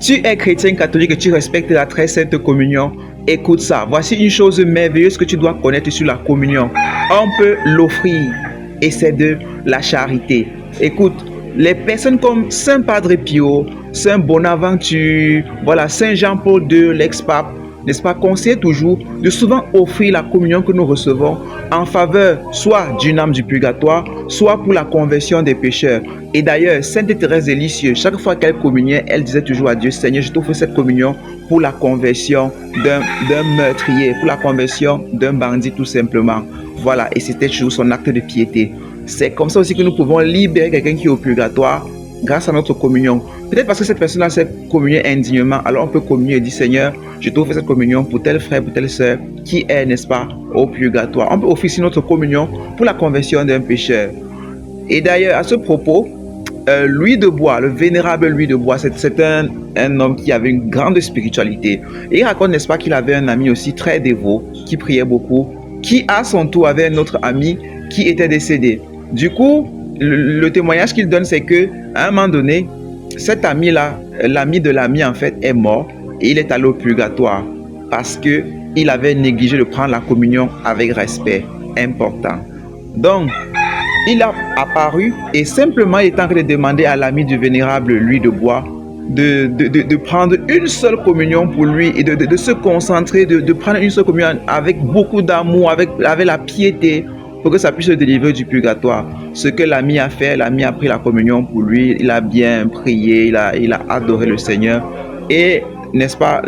Tu es chrétien catholique et tu respectes la très sainte communion. Écoute ça, voici une chose merveilleuse que tu dois connaître sur la communion. On peut l'offrir et c'est de la charité. Écoute, les personnes comme Saint Padre Pio, Saint Bonaventure, voilà, Saint Jean-Paul II, l'ex-pape, n'est-ce pas, conseille toujours de souvent offrir la communion que nous recevons en faveur soit d'une âme du purgatoire, soit pour la conversion des pécheurs. Et d'ailleurs, Sainte Thérèse de Lisieux, chaque fois qu'elle communiait, elle disait toujours à Dieu, Seigneur, je t'offre cette communion pour la conversion d'un meurtrier, pour la conversion d'un bandit tout simplement. Voilà, et c'était toujours son acte de piété. C'est comme ça aussi que nous pouvons libérer quelqu'un qui est au purgatoire grâce à notre communion. Peut-être parce que cette personne-là s'est communiée indignement, alors on peut communier et dire, Seigneur, je t'offre cette communion pour tel frère, pour telle sœur qui est, n'est-ce pas, au purgatoire. On peut offrir notre communion pour la conversion d'un pécheur. Et d'ailleurs, à ce propos, Louis de Bois, le vénérable Louis de Bois, c'est un homme qui avait une grande spiritualité. Et il raconte, n'est-ce pas, qu'il avait un ami aussi très dévot, qui priait beaucoup, qui à son tour avait un autre ami qui était décédé. Du coup, le témoignage qu'il donne, c'est que à un moment donné, cet ami-là, l'ami de l'ami en fait, est mort et il est allé au purgatoire parce que il avait négligé de prendre la communion avec respect. Important. Donc, il a apparu et simplement il est en train de demander à l'ami du vénérable Louis de Bois de prendre une seule communion pour lui et de se concentrer, de prendre une seule communion avec beaucoup d'amour, avec la piété, pour que ça puisse le délivrer du purgatoire. Ce que l'ami a fait, l'ami a pris la communion pour lui, il a bien prié, il a adoré le Seigneur. Et, n'est-ce pas,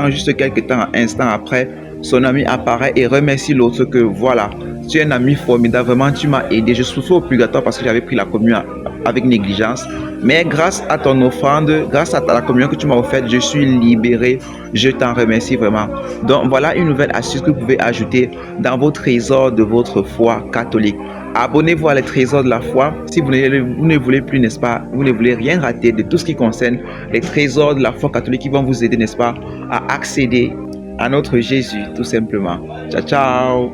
juste quelques temps, un instant après, son ami apparaît et remercie l'autre que voilà, tu es un ami formidable, vraiment tu m'as aidé. Je souffrais au purgatoire parce que j'avais pris la communion avec négligence. Mais grâce à ton offrande, grâce à la communion que tu m'as offerte, je suis libéré. Je t'en remercie vraiment. Donc voilà une nouvelle astuce que vous pouvez ajouter dans vos trésors de votre foi catholique. Abonnez-vous à les trésors de la foi si vous ne voulez plus, n'est-ce pas, vous ne voulez rien rater de tout ce qui concerne les trésors de la foi catholique qui vont vous aider, n'est-ce pas, à accéder à notre Jésus, tout simplement. Ciao, ciao!